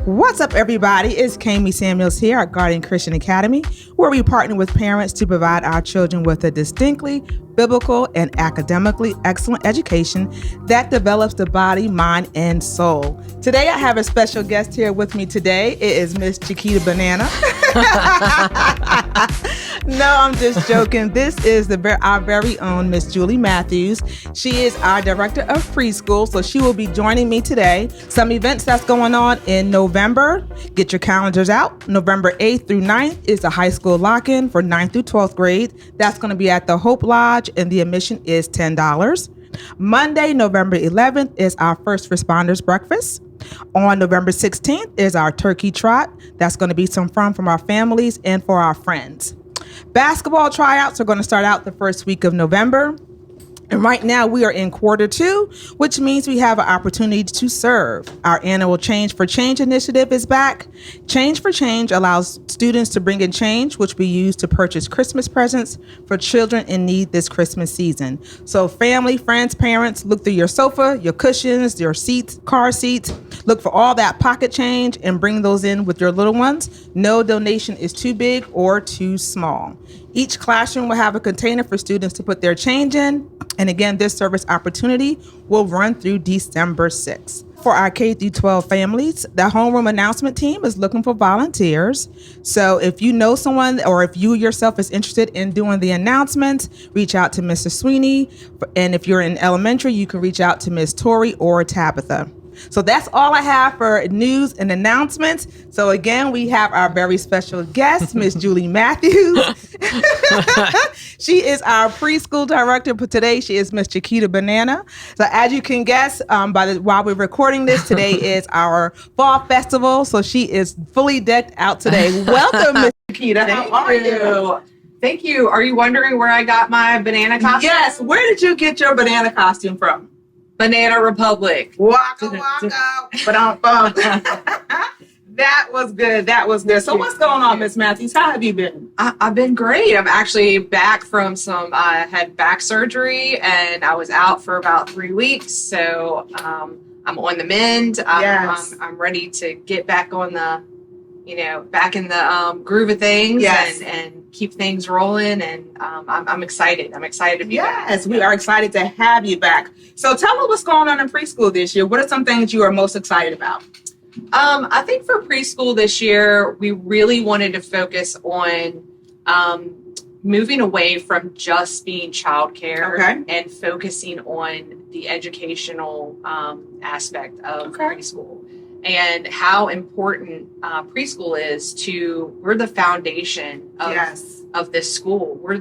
What's up, everybody? It's Kami Samuels here at Guardian Christian Academy, where we partner with parents to provide our children with a distinctly biblical and academically excellent education that develops the body, mind, and soul. Today, I have a special guest here with me today. It is Miss Chiquita Banana. No, I'm just joking. This is our very own Miss Julie Matthews. She is our director of preschool, so she will be joining me today. Some events that's going on in November. Get your calendars out. November 8th through 9th is the high school lock-in for 9th through 12th grade. That's going to be at the Hope Lodge, and the admission is $10. Monday, November 11th is our first responders breakfast. On November 16th is our turkey trot. That's going to be some fun from our families and for our friends. Basketball tryouts are going to start out the first week of November. And right now we are in quarter 2, which means we have an opportunity to serve. Our annual Change for Change initiative is back. Change for Change allows students to bring in change, which we use to purchase Christmas presents for children in need this Christmas season. So family, friends, parents, look through your sofa, your cushions, your seats, car seats. Look for all that pocket change and bring those in with your little ones. No donation is too big or too small. Each classroom will have a container for students to put their change in. And again, this service opportunity will run through December 6th. For our K through 12 families, the homeroom announcement team is looking for volunteers. So if you know someone or if you yourself is interested in doing the announcements, reach out to Mr. Sweeney. And if you're in elementary, you can reach out to Ms. Tori or Tabitha. So that's all I have for news and announcements. So again, we have our very special guest, Miss Julie Matthews. She is our preschool director, but today she is Miss Chiquita Banana. So as you can guess, while we're recording this, today is our fall festival. So she is fully decked out today. Welcome, Miss Chiquita. How are you? Thank you. Are you wondering where I got my banana costume? Yes. Where did you get your banana costume from? Banana Republic. Waka waka. That was good. That was good. So what's going on, Miss Matthews? How have you been? I've been great. I'm actually back from I had back surgery and I was out for about 3 weeks. So I'm on the mend. Yes. I'm ready to get back on back in the groove of things. Yes. and keep things rolling. And I'm excited. I'm excited to be back. Yes, we are excited to have you back. So tell me what's going on in preschool this year. What are some things you are most excited about? I think for preschool this year, we really wanted to focus on moving away from just being childcare and focusing on the educational aspect of preschool and how important preschool is we're the foundation of this school. We're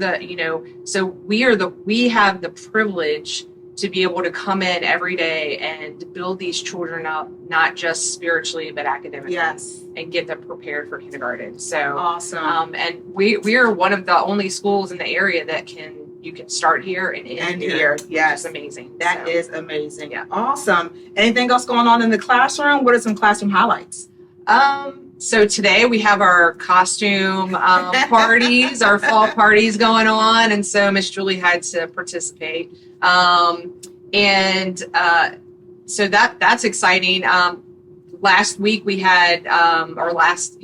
so we have the privilege to be able to come in every day and build these children up, not just spiritually, but academically, and get them prepared for kindergarten. So awesome. And we are one of the only schools in the area that you can start here and end here. Yes. It's amazing. That is amazing. Yeah. Awesome. Anything else going on in the classroom? What are some classroom highlights? So today we have our costume parties, our fall parties going on. And so Miss Julie had to participate. So that's exciting. Last week we had, last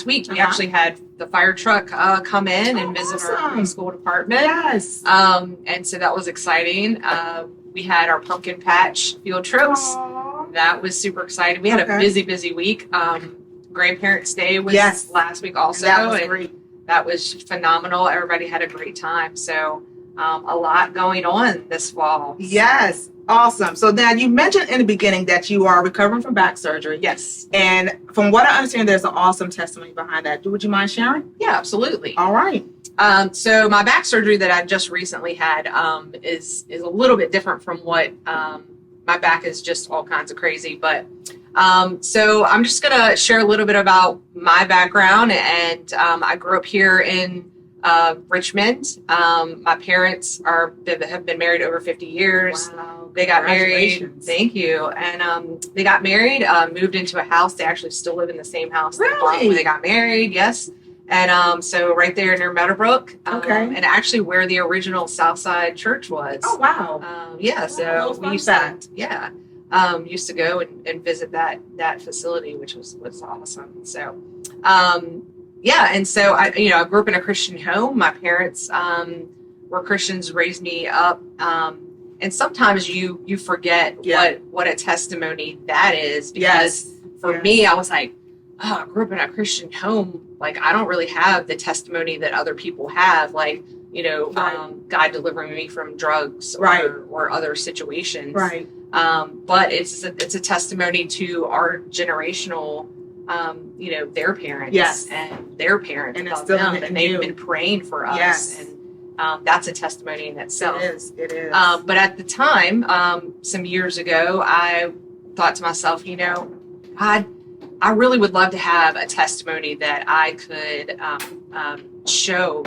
week we actually had the fire truck come in and visit our school department. Yes. And so that was exciting. We had our pumpkin patch field trips. Aww. That was super exciting. We had a busy week. Grandparents' Day was last week also. That was great. That was phenomenal. Everybody had a great time. So a lot going on this fall. Yes. Awesome. So now you mentioned in the beginning that you are recovering from back surgery. Yes. And from what I understand, there's an awesome testimony behind that. Would you mind sharing? Yeah, absolutely. All right. So my back surgery that I just recently had is a little bit different from what my back is just all kinds of crazy. But so I'm just going to share a little bit about my background. And I grew up here in Richmond. My parents have been married over 50 years. Wow. They got married. Thank you. And they got married, moved into a house. They actually still live in the same house Really? when they got married. Yes. And so right there near Meadowbrook. And actually where the original Southside Church was. Oh, wow. So we used that. Yeah. used to go and visit that facility, which was awesome. So, and so I grew up in a Christian home. My parents were Christians, raised me up. And sometimes you forget what a testimony that is, because for me, I was like, oh, I grew up in a Christian home. Like, I don't really have the testimony that other people have, like, God delivering me from drugs or other situations. Right. But it's a testimony to our generational, their parents and their parents and about them, and they've been praying for us. Yes. And that's a testimony in itself. It is. But at the time, some years ago, I thought to myself, I really would love to have a testimony that I could show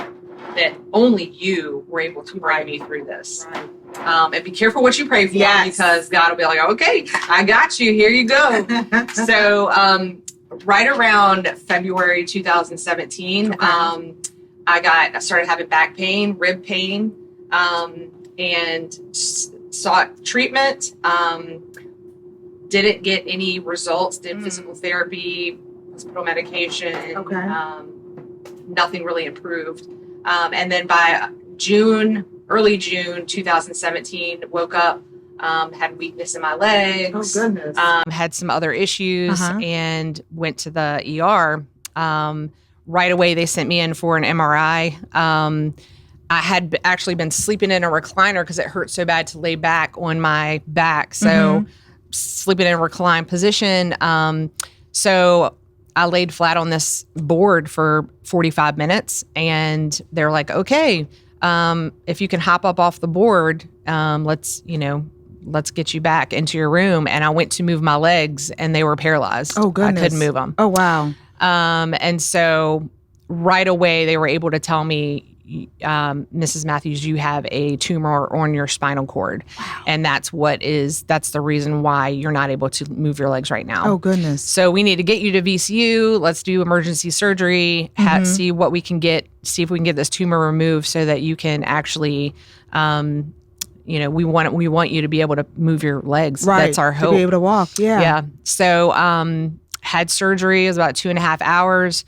that only you were able to bring me through this. Right. And be careful what you pray for, because God will be like, okay, I got you. Here you go. So right around February 2017, I started having back pain, rib pain, and sought treatment. Didn't get any results, did physical therapy, hospital medication. Okay. Nothing really improved. And then by early June 2017, woke up, had weakness in my legs. Oh, goodness. Had some other issues and went to the ER. Right away, they sent me in for an MRI. I had actually been sleeping in a recliner because it hurt so bad to lay back on my back. So sleeping in a reclined position. So I laid flat on this board for 45 minutes, and they're like, okay, if you can hop up off the board, let's get you back into your room. And I went to move my legs, and they were paralyzed. Oh, goodness. I couldn't move them. Oh, wow. And so right away they were able to tell me, Mrs. Matthews, you have a tumor on your spinal cord. Wow. And that's the reason why you're not able to move your legs right now. Oh, goodness. So we need to get you to VCU. Let's do emergency surgery, see if we can get this tumor removed so that you can actually, we want you to be able to move your legs. Right. That's our hope. To be able to walk. Yeah. Yeah. So, had surgery. It was about 2.5 hours.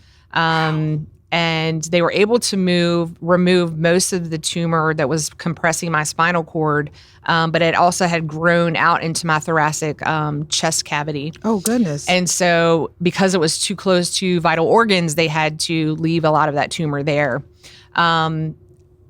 And they were able to remove most of the tumor that was compressing my spinal cord, but it also had grown out into my thoracic chest cavity. Oh, goodness. And so because it was too close to vital organs, they had to leave a lot of that tumor there.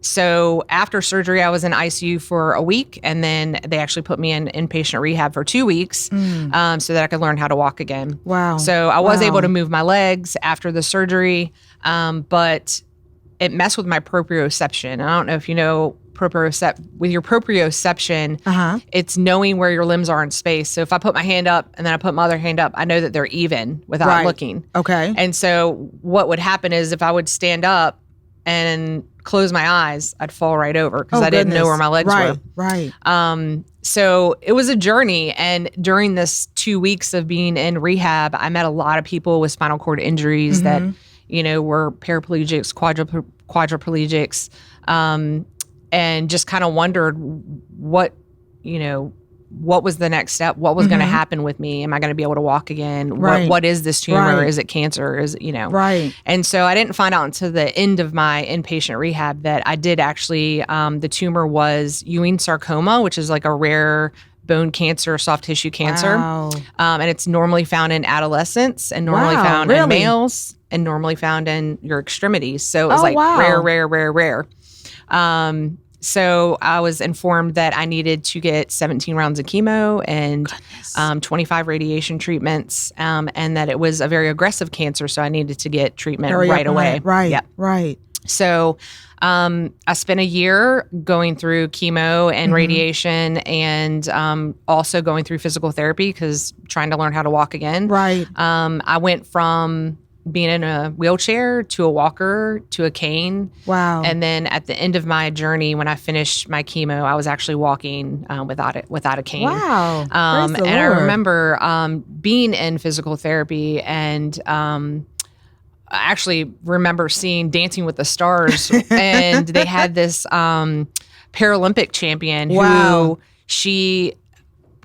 So after surgery, I was in ICU for a week, and then they actually put me in inpatient rehab for 2 weeks so that I could learn how to walk again. Wow. So I was able to move my legs after the surgery, but it messed with my proprioception. I don't know if you know with your proprioception, it's knowing where your limbs are in space. So if I put my hand up and then I put my other hand up, I know that they're even without looking. Okay. And so what would happen is if I would stand up and close my eyes, I'd fall right over because I didn't know where my legs were. Right. So it was a journey. And during this 2 weeks of being in rehab, I met a lot of people with spinal cord injuries that, were paraplegics, quadriplegics, and just kind of wondered what was the next step? What was going to happen with me? Am I going to be able to walk again? Right. What is this tumor? Right. Is it cancer? Right. And so I didn't find out until the end of my inpatient rehab that I did actually, the tumor was Ewing sarcoma, which is like a rare bone cancer, soft tissue cancer. Wow. And it's normally found in adolescents and normally found in males and normally found in your extremities. So it was rare. So I was informed that I needed to get 17 rounds of chemo and 25 radiation treatments, and that it was a very aggressive cancer, so I needed to get treatment right away. Right, yep. Right. So I spent a year going through chemo and radiation and also going through physical therapy because trying to learn how to walk again. Right. I went from being in a wheelchair to a walker to a cane. Wow. And then at the end of my journey, when I finished my chemo, I was actually walking without a cane. Wow. And Lord. I remember being in physical therapy and I actually remember seeing Dancing with the Stars and they had this Paralympic champion who she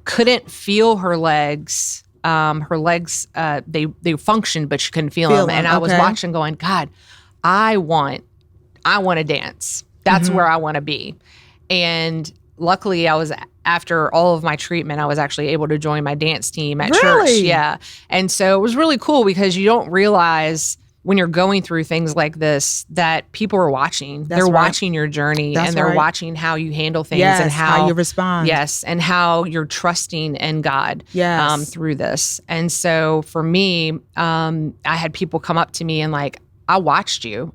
couldn't feel her legs. Her legs, they functioned, but she couldn't feel them. And I was watching going, God, I want to dance. That's where I want to be. And luckily after all of my treatment, I was actually able to join my dance team at church. Yeah. And so it was really cool because you don't realize when you're going through things like this, that people are watching. They're watching your journey and they're watching how you handle things and how you respond. Yes, and how you're trusting in God through this. And so for me, I had people come up to me and like, I watched you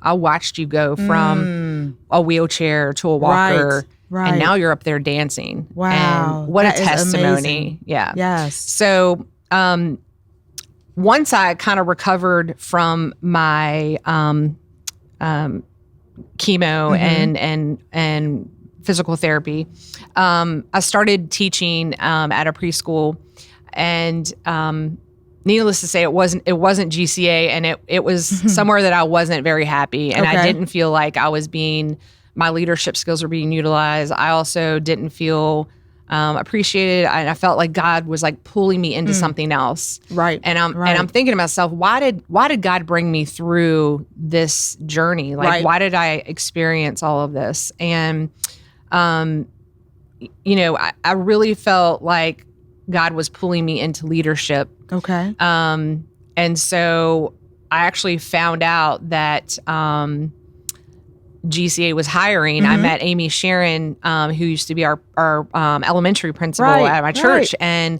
go from a wheelchair to a walker. Right. And now you're up there dancing. Wow. And what that a testimony. Amazing. Yeah. Yes. So, once I kind of recovered from my chemo and physical therapy, I started teaching at a preschool, and needless to say, it wasn't GCA, and it was somewhere that I wasn't very happy, and I didn't feel like my leadership skills were being utilized. I also didn't feel appreciated. I felt like God was like pulling me into something else. Right. And I'm thinking to myself, why did God bring me through this journey? Like, why did I experience all of this? And, I really felt like God was pulling me into leadership. Okay. And so I actually found out that, GCA was hiring. I met Amy Sharon, who used to be our elementary principal at my church. And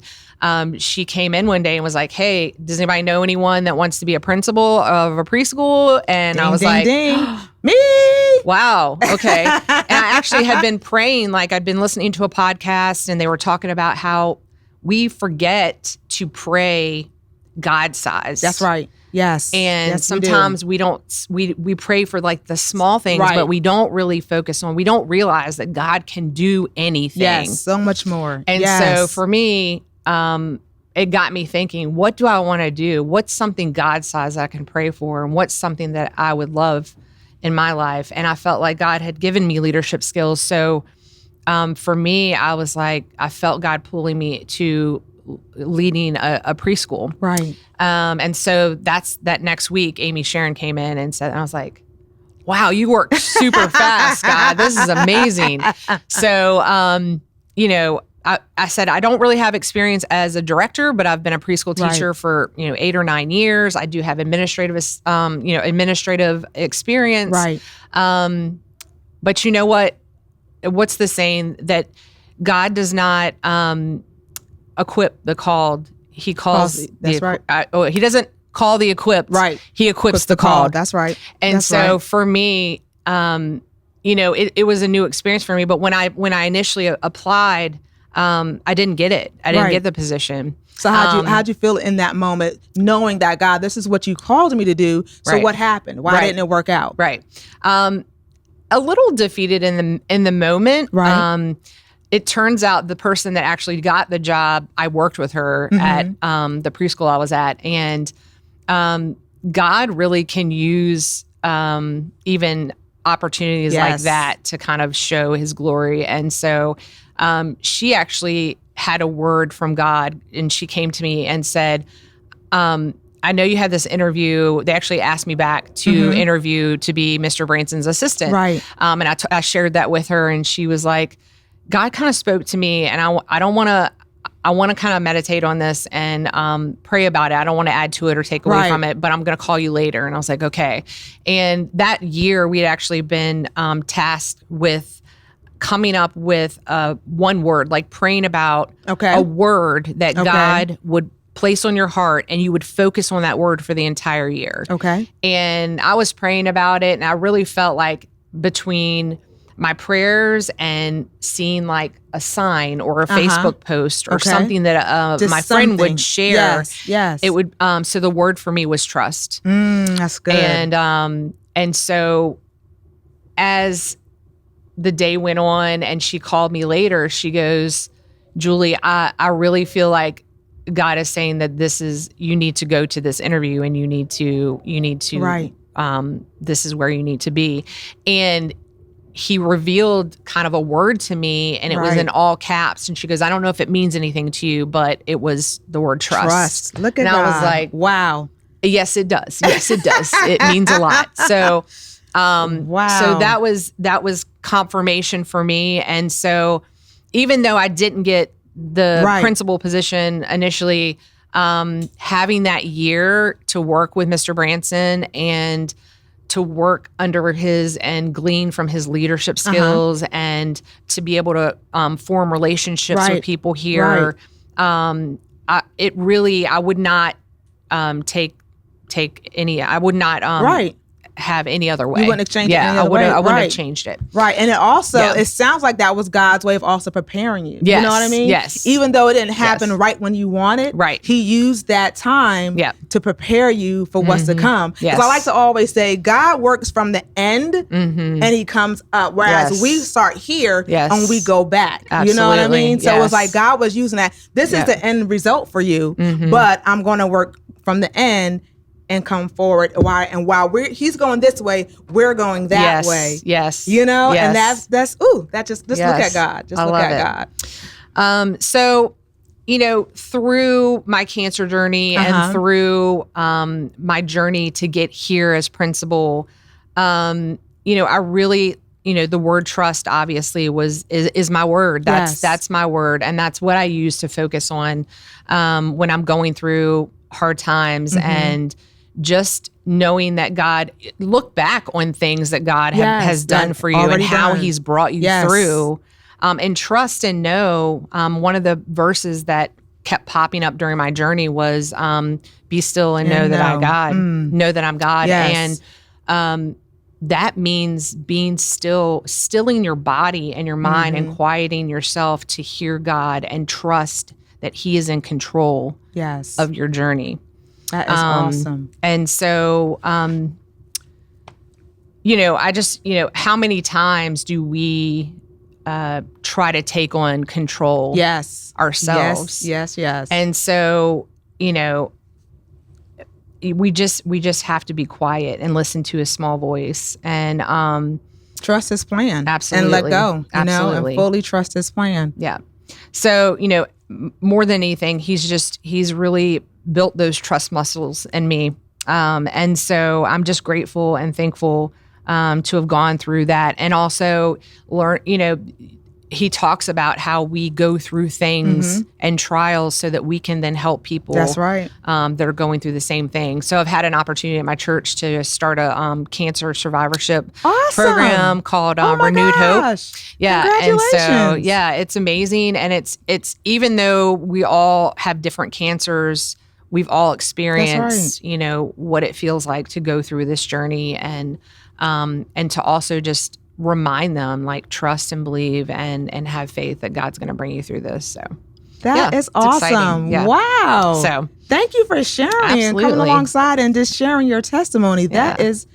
she came in one day and was like, hey, does anybody know anyone that wants to be a principal of a preschool? And I was like, me. Wow. Okay. And I actually had been praying, like I'd been listening to a podcast and they were talking about how we forget to pray God-sized. That's right. Yes. And sometimes we pray for like the small things, but we don't really focus on, we don't realize that God can do anything. Yes, so much more. And so for me, it got me thinking, what do I want to do? What's something God-sized I can pray for? And what's something that I would love in my life? And I felt like God had given me leadership skills. So for me, I was like, I felt God pulling me to leading a preschool. Right. And so that next week, Amy Sharon came in and said, and I was like, wow, you work super fast, God. This is amazing. So, I said, I don't really have experience as a director, but I've been a preschool teacher for, 8 or 9 years. I do have administrative experience. Right. But you know what? What's the saying that God does not, equip the called, he calls that's right. He doesn't call the equipped, right? He equips the called. That's right. And for me, it was a new experience for me. But when I initially applied, I didn't get it. I didn't get the position. So how'd you feel in that moment, knowing that, God, this is what you called me to do? So what happened? Why didn't it work out? Right. A little defeated in the moment. Right. It turns out the person that actually got the job, I worked with her at the preschool I was at. And God really can use even opportunities like that to kind of show his glory. And so she actually had a word from God, and she came to me and said, I know you had this interview. They actually asked me back to interview to be Mr. Branson's assistant. Right. And I shared that with her, and she was like, God kind of spoke to me, and I want to kind of meditate on this and pray about it. I don't want to add to it or take away from it, but I'm going to call you later. And I was like, okay. And that year we had actually been tasked with coming up with one word, like praying about a word that God would place on your heart, and you would focus on that word for the entire year. Okay. And I was praying about it, and I really felt like between my prayers and seeing like a sign or a Facebook post or something that my friend would share. Yes. It would, so the word for me was trust. That's good. And so as the day went on and she called me later, she goes, Julie, I really feel like God is saying that you need to go to this interview, and you need to, this is where you need to be. And he revealed kind of a word to me, and it was in all caps. And she goes, I don't know if it means anything to you, but it was the word trust. Look at that. And I was like, wow. Yes, it does. Yes, it does. It means a lot. So, wow. So that was confirmation for me. And so even though I didn't get the principal position initially, having that year to work with Mr. Branson and to work under his and glean from his leadership skills and to be able to form relationships with people here. I would not take any, I would not have any other way. You wouldn't exchange it any other way. I wouldn't have changed it. Right. And it also, it sounds like that was God's way of also preparing you. Yes. You know what I mean? Yes. Even though it didn't happen right when you wanted, he used that time to prepare you for what's to come. Because I like to always say, God works from the end and he comes up. Whereas we start here and we go back. Absolutely. You know what I mean? So it was like God was using that. This is the end result for you, but I'm going to work from the end and come forward. While he's going this way, we're going that way. Yes. You know, and that's look at God. Just look at God. So, you know, through my cancer journey and through my journey to get here as principal, you know, I really, you know, the word trust obviously is my word. That's my word. And that's what I use to focus on when I'm going through hard times and just knowing that God, look back on things that God has done for you and how he's brought you through, and trust and know. One of the verses that kept popping up during my journey was, be still and know that I'm God, know that I'm God. Yes. And, that means being stilling your body and your mind and quieting yourself to hear God and trust that he is in control of your journey. That is awesome. And so, you know, I just, you know, how many times do we try to take on control ourselves? Yes. And so, you know, we just have to be quiet and listen to his small voice and trust his plan. Absolutely. And let go, you know, and fully trust his plan. Yeah. So, you know, more than anything, he's really built those trust muscles in me. And so I'm just grateful and thankful to have gone through that and also learn, you know, he talks about how we go through things and trials so that we can then help people that are going through the same thing. So I've had an opportunity at my church to start a cancer survivorship program called Renewed Hope. Yeah. And so, it's amazing. And it's even though we all have different cancers, we've all experienced, you know, what it feels like to go through this journey and to also just remind them, like, trust and believe and have faith that God's going to bring you through this. So that is awesome. Yeah. Wow. So thank you for sharing and coming alongside and just sharing your testimony. That is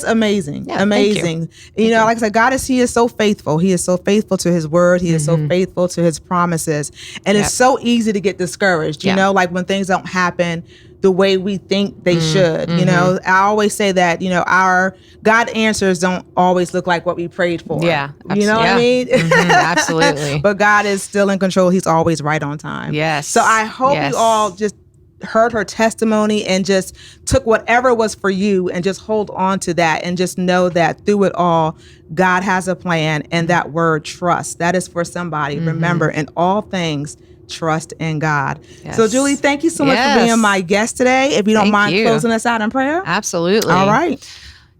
amazing. Yeah, amazing. You know, like I said, he is so faithful. He is so faithful to his word. He is so faithful to his promises. And it's so easy to get discouraged, you know, like when things don't happen the way we think they should. You know, I always say that, you know, our God answers don't always look like what we prayed for. Yeah. You know what I mean? Absolutely. But God is still in control. He's always right on time. Yes. So I hope you all just heard her testimony and just took whatever was for you and just hold on to that and just know that through it all, God has a plan, and that word trust, that is for somebody. Remember, in all things, trust in God. Yes. So Julie, thank you so much for being my guest today. If you don't mind closing us out in prayer. Absolutely. All right.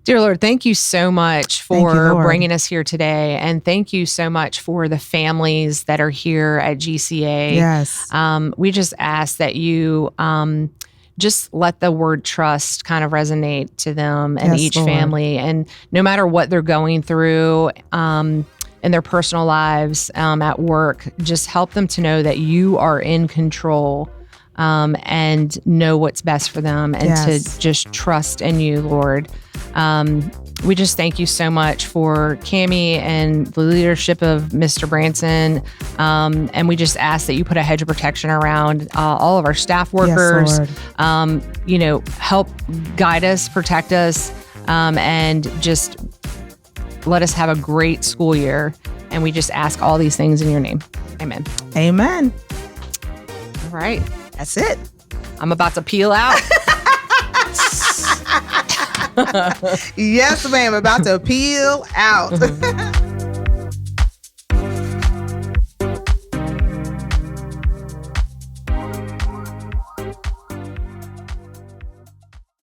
Dear Lord, thank you so much for bringing us here today. And thank you so much for the families that are here at GCA. Yes. We just ask that you just let the word trust kind of resonate to them and each family. And no matter what they're going through in their personal lives, at work, just help them to know that you are in control and know what's best for them and to just trust in you, Lord. We just thank you so much for Cammie and the leadership of Mr. Branson. And we just ask that you put a hedge of protection around all of our staff workers. You know, help guide us, protect us, and just let us have a great school year. And we just ask all these things in your name. Amen. Amen. All right. That's it. I'm about to peel out. Yes, ma'am. About to peel out.